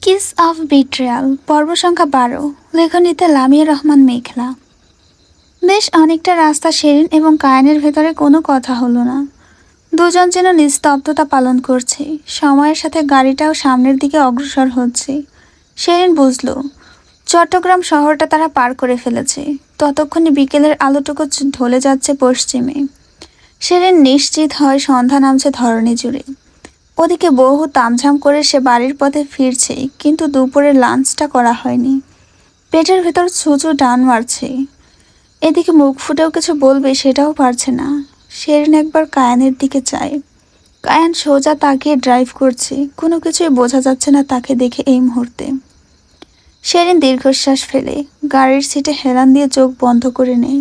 Kiss of betrayal পর্ব সংখ্যা ১২। লেখনীতে লামিয়া রহমান মেঘলা। বেশ অনেকটা রাস্তা শেরিন এবং কায়ানের ভেতরে কোনো কথা হলো না। দুজন যেন নিস্তব্ধতা পালন করছে। সময়ের সাথে গাড়িটাও সামনের দিকে অগ্রসর হচ্ছে। শেরিন বুঝল চট্টগ্রাম শহরটা তারা পার করে ফেলেছে। ততক্ষণে বিকেলের আলোটুকু ঢলে যাচ্ছে পশ্চিমে। শেরিন নিশ্চিত হয় সন্ধ্যা নামছে ধরণী জুড়ে। ওদিকে বহু তামঝাম করে সে বাড়ির পথে ফিরছে, কিন্তু দুপুরের লাঞ্চটা করা হয়নি। পেটের ভেতর ছুঁচো টান মারছে। এদিকে মুখ ফুটেও কিছু বলবে সেটাও পারছে না। শেরিন একবার কায়ানের দিকে চায়। কায়ান সোজা তাকিয়ে ড্রাইভ করছে, কোনো কিছুই বোঝা যাচ্ছে না তাকে দেখে এই মুহূর্তে। শেরিন দীর্ঘশ্বাস ফেলে গাড়ির সিটে হেলান দিয়ে চোখ বন্ধ করে নেয়।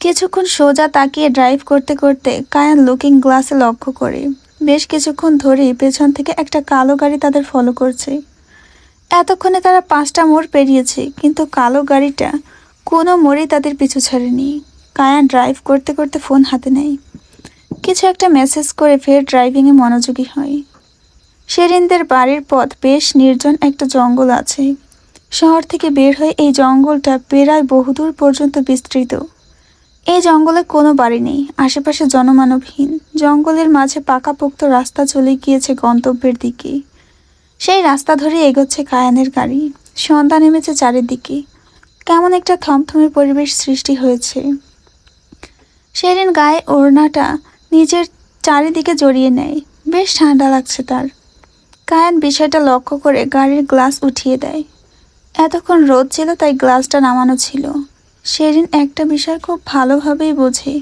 কিছুক্ষণ সোজা তাকিয়ে ড্রাইভ করতে করতে কায়ান লুকিং গ্লাসে লক্ষ্য করে বেশ কিছুক্ষণ ধরেই পেছন থেকে একটা কালো গাড়ি তাদের ফলো করছে। এতক্ষণে তারা 5টা মোড় পেরিয়েছে, কিন্তু কালো গাড়িটা কোনো মোড়েই তাদের পিছু ছাড়েনি। কায়ান ড্রাইভ করতে করতে ফোন হাতে নেয়। কিছু একটা মেসেজ করে ফের ড্রাইভিংয়ে মনোযোগী হয়। শেরিনদের বাড়ির পথ বেশ নির্জন একটা জঙ্গল আছে। শহর থেকে বের হয়ে এই জঙ্গলটা প্রায় বহুদূর পর্যন্ত বিস্তৃত। এই জঙ্গলে কোনো বাড়ি নেই, আশেপাশে জনমানবহীন। জঙ্গলের মাঝে পাকাপোক্ত রাস্তা চলে গিয়েছে গন্তব্যের দিকে। সেই রাস্তা ধরে এগোচ্ছে কায়ানের গাড়ি। সন্ধ্যা নেমেছে চারিদিকে। কেমন একটা থমথমে পরিবেশ সৃষ্টি হয়েছে। শেরিন গায়ে ওড়নাটা নিজের চারিদিকে জড়িয়ে নেয়। বেশ ঠান্ডা লাগছে তার। কায়ান বিষয়টা লক্ষ্য করে গাড়ির গ্লাস উঠিয়ে দেয়। এতক্ষণ রোদ ছিল তাই গ্লাসটা নামানো ছিল। শেরিন একটা বিষয় খুব ভালোভাবেই বোঝে।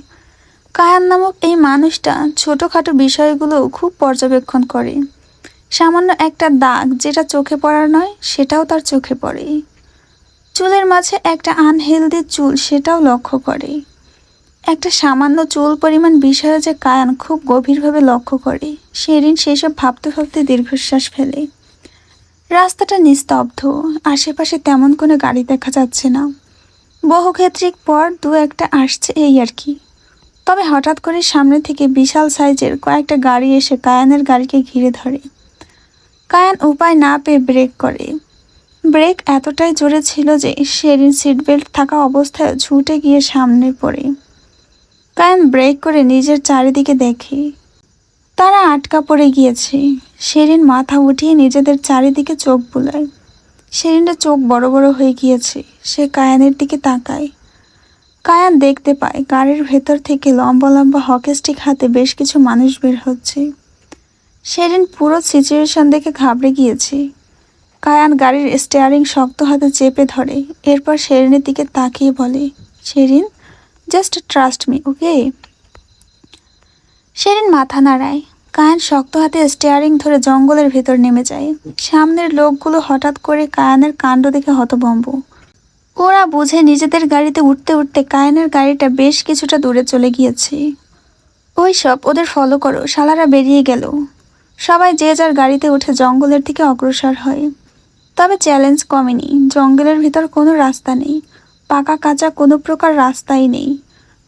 কায়ান নামক এই মানুষটা ছোটোখাটো বিষয়গুলোও খুব পর্যবেক্ষণ করে। সামান্য একটা দাগ যেটা চোখে পড়ার নয়, সেটাও তার চোখে পড়ে। চুলের মাঝে একটা আনহেলদি চুল, সেটাও লক্ষ্য করে। একটা সামান্য চুল পরিমাণ বিষয় যে কায়ান খুব গভীরভাবে লক্ষ্য করে। শেরিন সেসব ভাবতে ভাবতে দীর্ঘশ্বাস ফেলে। রাস্তাটা নিস্তব্ধ, আশেপাশে তেমন কোনো গাড়ি দেখা যাচ্ছে না। বহুক্ষেত্রিক পর দু একটা আসছে, এই আর কি। তবে হঠাৎ করে সামনে থেকে বিশাল সাইজের কয়েকটা গাড়ি এসে কায়ানের গাড়িকে ঘিরে ধরে। কায়ান উপায় না পেয়ে ব্রেক করে। ব্রেক এতটাই জোরে ছিল যে শেরিন সিটবেল্ট থাকা অবস্থায় ছুটে গিয়ে সামনে পড়ে। কায়ান ব্রেক করে নিজের চারিদিকে দেখে তারা আটকা পড়ে গিয়েছে। শেরিন মাথা উঠিয়ে নিজেদের চারিদিকে চোখ বুলায়। শেরিনের চোখ বড় বড় হয়ে গিয়েছে। সে কায়ানের দিকে তাকায়। কায়ান দেখতে পায় গাড়ির ভেতর থেকে লম্বা লম্বা হকি স্টিক হাতে বেশ কিছু মানুষ বের হচ্ছে। শেরিন পুরো সিচুয়েশন দেখে ঘাবড়ে গিয়েছে। কায়ান গাড়ির স্টিয়ারিং শক্ত হাতে চেপে ধরে। এরপর শেরিনের দিকে তাকিয়ে বলে, শেরিন, জাস্ট ট্রাস্ট মি, ওকে? শেরিন মাথা নাড়ায়। কায়ান শক্ত হাতে স্টিয়ারিং ধরে জঙ্গলের ভেতর নেমে যায়। সামনের লোকগুলো হঠাৎ করে কায়ানের কাণ্ড দেখে হতভম্ব। ওরা বুঝে নিজেদের গাড়িতে উঠতে উঠতে কায়ানের গাড়িটা বেশ কিছুটা দূরে চলে গিয়েছে। ওই সব, ওদের ফলো করো, শালারা বেরিয়ে গেল। সবাই যে যার গাড়িতে উঠে জঙ্গলের দিকে অগ্রসর হয়। তবে চ্যালেঞ্জ কমেনি। জঙ্গলের ভিতর কোনো রাস্তা নেই। পাকা কাঁচা কোনো প্রকার রাস্তাই নেই।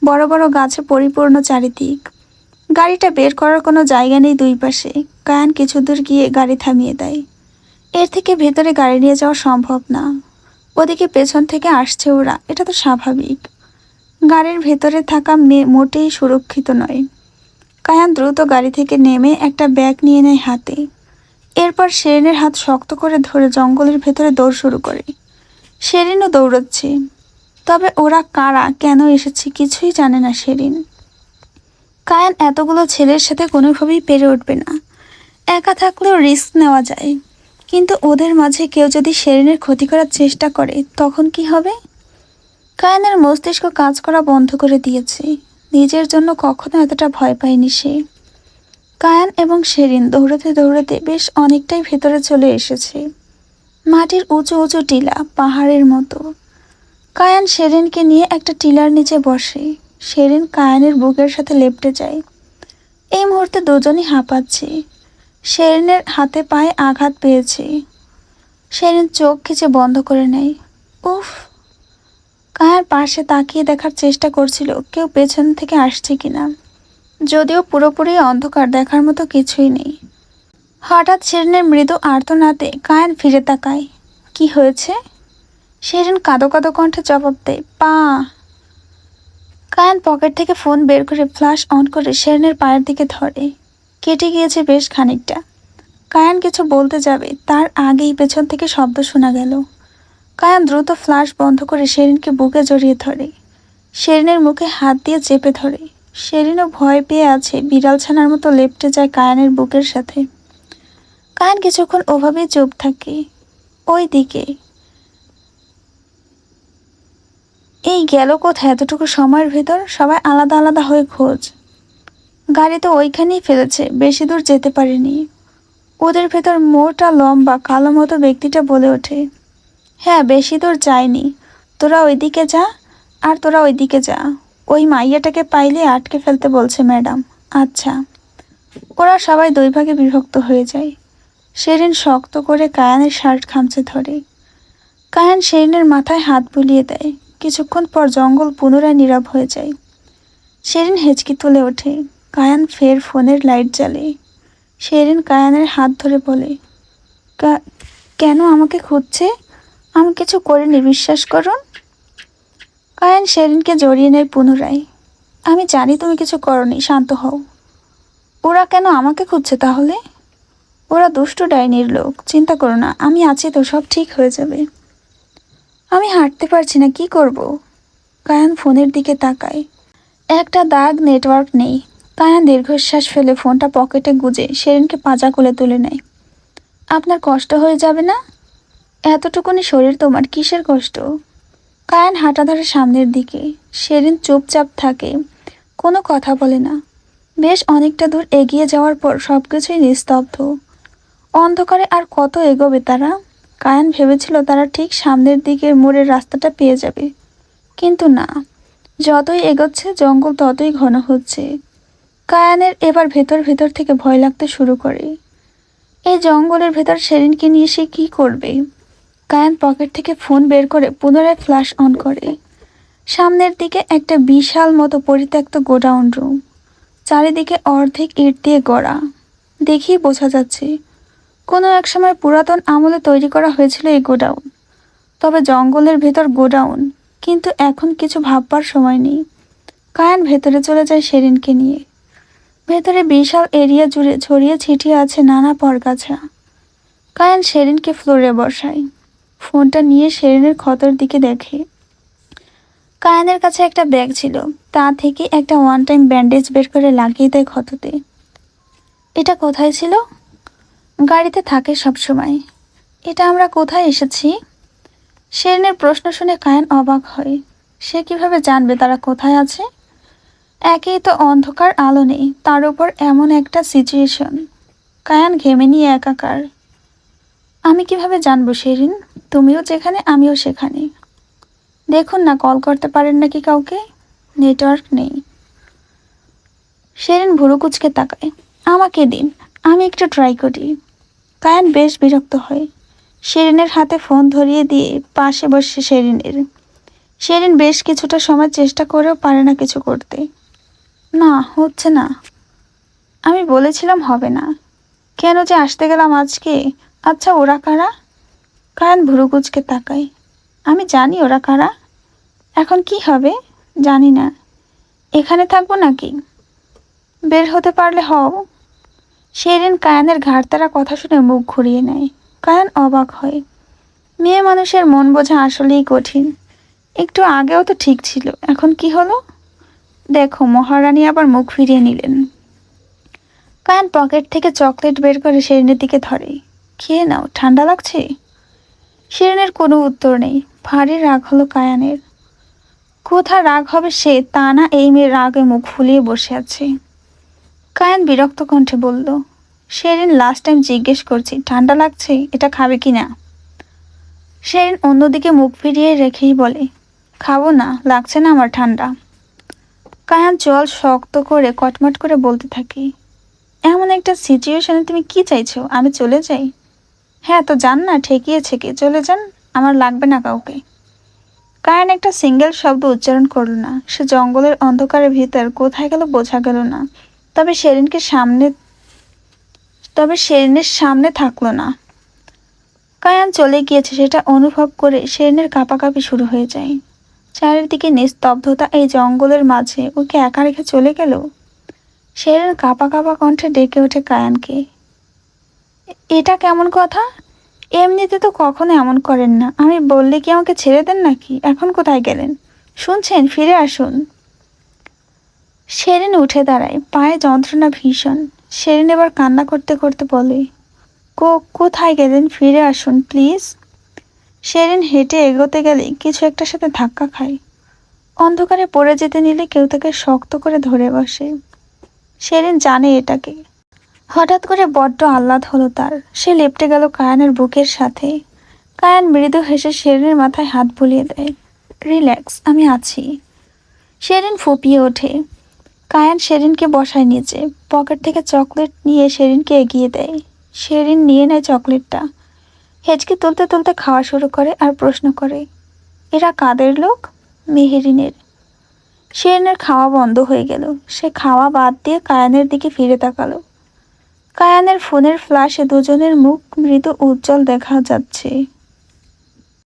বড় বড় গাছে পরিপূর্ণ চারিদিক। গাড়িটা বের করার কোনো জায়গা নেই দুই পাশে। কায়ান কিছু দূর গিয়ে গাড়ি থামিয়ে দেয়। এর থেকে ভেতরে গাড়ি নিয়ে যাওয়া সম্ভব না। ওদিকে পেছন থেকে আসছে ওরা, এটা তো স্বাভাবিক। গাড়ির ভেতরে থাকা মেয়ে মোটেই সুরক্ষিত নয়। কায়ান দ্রুত গাড়ি থেকে নেমে একটা ব্যাগ নিয়ে নেয় হাতে। এরপর শেরিনের হাত শক্ত করে ধরে জঙ্গলের ভেতরে দৌড় শুরু করে। শেরিনও দৌড়চ্ছে। তবে ওরা কারা, কেন এসেছে, কিছুই জানে না শেরিন। কায়ান এতগুলো ছেলের সাথে কোনোভাবেই পেরে উঠবে না। একা থাকলেও রিস্ক নেওয়া যায়, কিন্তু ওদের মাঝে কেউ যদি শেরিনের ক্ষতি করার চেষ্টা করে তখন কি হবে? কায়ানের মস্তিষ্ক কাজ করা বন্ধ করে দিয়েছে। নিজের জন্য কখনো এতটা ভয় পায়নি সে। কায়ান এবং শেরিন দৌড়াতে দৌড়াতে বেশ অনেকটাই ভেতরে চলে এসেছে। মাটির উঁচু উঁচু টিলা, পাহাড়ের মতো। কায়ান শেরিনকে নিয়ে একটা টিলার নিচে বসে। শেরিন কায়ানের বুকের সাথে লেপ্টে যায়। এই মুহূর্তে দুজনই হাঁপাচ্ছে। শেরিনের হাতে পায়ে আঘাত পেয়েছে। শেরিন চোখ খিচে বন্ধ করে নেয়। উফ! কায়ার পাশে তাকিয়ে দেখার চেষ্টা করছিল কেউ পেছন থেকে আসছে কিনা। যদিও পুরোপুরি অন্ধকার, দেখার মতো কিছুই নেই। হঠাৎ শেরিনের মৃদু আর্তনাদে কায়ান ফিরে তাকায়। কি হয়েছে? শেরিন কাঁদো কাঁদো কণ্ঠে জবাব দেয়, পা। কায়ান পকেট থেকে ফোন বের করে ফ্ল্যাশ অন করে শেরিনের পায়ের দিকে ধরে। কেটে গিয়েছে বেশ খানিকটা। কায়ান কিছু বলতে যাবে তার আগেই পেছন থেকে শব্দ শোনা গেল। কায়ান দ্রুত ফ্ল্যাশ বন্ধ করে শেরিনকে বুকে জড়িয়ে ধরে। শেরিনের মুখে হাত দিয়ে চেপে ধরে। শেরিনও ভয় পেয়ে আছে, বিড়াল ছানার মতো লেপ্টে যায় কায়ানের বুকের সাথে। কায়ান কিছুক্ষণ ওভাবেই চুপ থাকে। ওই দিকে এই গেল কোথায় এতটুকু সময়ের ভেতর? সবাই আলাদা আলাদা হয়ে খোঁজ। গাড়ি তো ওইখানেই ফেলেছে, বেশি দূর যেতে পারেনি। ওদের ভেতর মোটা লম্বা কালো মতো ব্যক্তিটা বলে ওঠে, হ্যাঁ বেশি দূর যায়নি। তোরা ওইদিকে যা, আর তোরা ওইদিকে যা। ওই মাইয়াটাকে পাইলে আটকে ফেলতে বলছে ম্যাডাম। আচ্ছা। ওরা সবাই দুই ভাগে বিভক্ত হয়ে যায়। শেরিন শক্ত করে কায়ানের শার্ট খামচে ধরে। কায়ান শেরিনের মাথায় হাত বুলিয়ে দেয়। কিছুক্ষণ পর জঙ্গল পুনরায় নীরব হয়ে যায়। শেরিন হেঁচকি তুলে ওঠে। কায়ান ফের ফোনের লাইট জ্বালে। শেরিন কায়ানের হাত ধরে বলে, কেন আমাকে খুঁজছে? আমি কিছু করিনি, বিশ্বাস করুন। কায়ান শেরিনকে জড়িয়ে নেয় পুনরায়। আমি জানি তুমি কিছু করনি, শান্ত হও। ওরা কেন আমাকে খুঁজছে তাহলে? ওরা দুষ্টু ডাইনির লোক, চিন্তা করো না, আমি আছি তো, সব ঠিক হয়ে যাবে। আমি হাঁটতে পারছি না, কি করব? কায়ান ফোনের দিকে তাকায়। একটা দাগ নেটওয়ার্ক নেই। কায়ান দীর্ঘশ্বাস ফেলে ফোনটা পকেটে গুজে শেরিনকে পাঁজা কোলে তুলে নেয়। আপনার কষ্ট হয়ে যাবে না? এতটুকুনি শরীর তোমার, কিসের কষ্ট? কায়ান হাঁটা ধরে সামনের দিকে। শেরিন চুপচাপ থাকে, কোনো কথা বলে না। বেশ অনেকটা দূর এগিয়ে যাওয়ার পর সব কিছুই নিস্তব্ধ। অন্ধকারে আর কত এগোবে তারা? কায়ান ভেবেছিল তারা ঠিক সামনের দিকের মোড়ের রাস্তাটা পেয়ে যাবে, কিন্তু না। যতই এগোচ্ছে জঙ্গল ততই ঘন হচ্ছে। কায়ানের এবার ভেতর ভেতর থেকে ভয় লাগতে শুরু করে। এই জঙ্গলের ভেতর শেরিনকে নিয়ে সে কী করবে? কায়ান পকেট থেকে ফোন বের করে পুনরায় ফ্ল্যাশ অন করে। সামনের দিকে একটা বিশাল মতো পরিত্যক্ত গোডাউন রুম। চারিদিকে অর্ধেক ইট দিয়ে গড়া। দেখেই বোঝা যাচ্ছে কোনো এক সময় পুরাতন আমলে তৈরি করা হয়েছিল এই গোডাউন। তবে জঙ্গলের ভেতর গোডাউন, কিন্তু এখন কিছু ভাববার সময় নেই। কায়ান ভেতরে চলে যায় শেরিনকে নিয়ে। ভেতরে বিশাল এরিয়া জুড়ে ছড়িয়ে ছিটিয়ে আছে নানা পরগাছা। কায়ান শেরিনকে ফ্লোরে বসায়। ফোনটা নিয়ে শেরিনের ক্ষতর দিকে দেখে। কায়ানের কাছে একটা ব্যাগ ছিল, তা থেকে একটা ওয়ান টাইম ব্যান্ডেজ বের করে লাগিয়ে দেয় ক্ষততে। এটা কোথায় ছিল? গাড়িতে থাকে সব সময়। এটা আমরা কোথায় এসেছি? শেরিনের প্রশ্ন শুনে কায়ান অবাক হয়। সে কিভাবে জানবে তারা কোথায় আছে? একেই তো অন্ধকার, আলো নেই, তার উপর এমন একটা সিচুয়েশন। কায়ান ঘেমে নিয়ে একাকার। আমি কিভাবে জানবো শেরিন? তুমিও যেখানে, আমিও সেখানে। দেখুন না, কল করতে পারেন নাকি কাউকে? নেটওয়ার্ক নেই। শেরিন ভুরু কুচকে তাকায়। আমাকে দিন, আমি একটু ট্রাই করি। কায়ান বেশ বিরক্ত হয়। শেরিনের হাতে ফোন ধরিয়ে দিয়ে পাশে বসে শেরিনের। শেরিন বেশ কিছুটা সময় চেষ্টা করেও পারে না কিছু করতে। না, হচ্ছে না। আমি বলেছিলাম হবে না। কেন যে আসতে গেলাম আজকে। আচ্ছা, ওরা কারা? কায়ান ভুরু কুচকে তাকায়। আমি জানি ওরা কারা। এখন কি হবে? জানি না। এখানে থাকবো নাকি? বের হতে পারলে হও। শেরিন কায়ানের ঘাড়তারা কথা শুনে মুখ ঘুরিয়ে নেয়। কায়ান অবাক হয়। মেয়ে মানুষের মন বোঝা আসলেই কঠিন। একটু আগেও তো ঠিক ছিল, এখন কি হলো? দেখো, মহারানী আবার মুখ ফিরিয়ে নিলেন। কায়ান পকেট থেকে চকলেট বের করে শেরিনের দিকে ধরে। খেয়ে নাও, ঠান্ডা লাগছে। শেরিনের কোনো উত্তর নেই। ভারী রাগ হলো কায়ানের। কোথা রাগ হবে সে, তা না, এই মেয়ের রাগে মুখ ফুলিয়ে বসে আছে। কায়ান বিরক্ত কণ্ঠে বলল, শেরিন, লাস্ট টাইম জিজ্ঞেস করছি, ঠান্ডা লাগছে, এটা খাবে কি না? শেরিন অন্যদিকে মুখ ফিরিয়ে রেখেই বলে, খাবো না, লাগছে না আমার ঠান্ডা। কায়ান চোয়াল শক্ত করে কটমট করে বলতে থাকে, এমন একটা সিচুয়েশনে তুমি কি চাইছো? আমি চলে যাই? হ্যাঁ তো যান না, ঠেকিয়েছে কে, চলে যান, আমার লাগবে না কাউকে। কায়ান একটা সিঙ্গেল শব্দ উচ্চারণ করল না। সে জঙ্গলের অন্ধকারের ভিতর কোথায় গেল বোঝা গেল না। তবে শেরিনকে সামনে তবে শেরিনের সামনে থাকলো না। কায়ান চলে গিয়েছে সেটা অনুভব করে শেরিনের কাঁপাকাঁপি শুরু হয়ে যায়। চারিদিকে নিস্তব্ধতা, এই জঙ্গলের মাঝে ওকে একা রেখে চলে গেল। শেরিন কাঁপা কাঁপা কণ্ঠে ডেকে ওঠে কায়ানকে। এটা কেমন কথা? এমনিতে তো কখনো এমন করেন না। আমি বললে কি আমাকে ছেড়ে দেন নাকি? এখন কোথায় গেলেন? শুনছেন, ফিরে আসুন। শেরিন উঠে দাঁড়ায়, পায়ে যন্ত্রণা ভীষণ। শেরিন এবার কান্না করতে করতে বলে, কোথায় গেলেন? ফিরে আসুন প্লিজ। শেরিন হেঁটে এগোতে গেলে কিছু একটার সাথে ধাক্কা খায়। অন্ধকারে পড়ে যেতে নিলে কেউ তাকে শক্ত করে ধরে বসে। শেরিন জানে এটাকে। হঠাৎ করে বড্ড আহ্লাদ হলো তার। সে লেপ্টে গেল কায়ানের বুকের সাথে। কায়ান মৃদু হেসে শেরিনের মাথায় হাত বুলিয়ে দেয়। রিল্যাক্স, আমি আছি। শেরিন ফুপিয়ে ওঠে। কায়ান শেরিনকে বসায় নিচে। পকেট থেকে চকলেট নিয়ে শেরিনকে এগিয়ে দেয়। শেরিন নিয়ে নেয় চকলেটটা। হেঁচকি তুলতে তুলতে খাওয়া শুরু করে আর প্রশ্ন করে, এরা কাদের লোক? মেহেরিনের। শেরিনের খাওয়া বন্ধ হয়ে গেল। সে খাওয়া বাদ দিয়ে কায়ানের দিকে ফিরে তাকালো। কায়ানের ফোনের ফ্ল্যাশে দুজনের মুখ মৃদু উজ্জ্বল দেখা যাচ্ছে।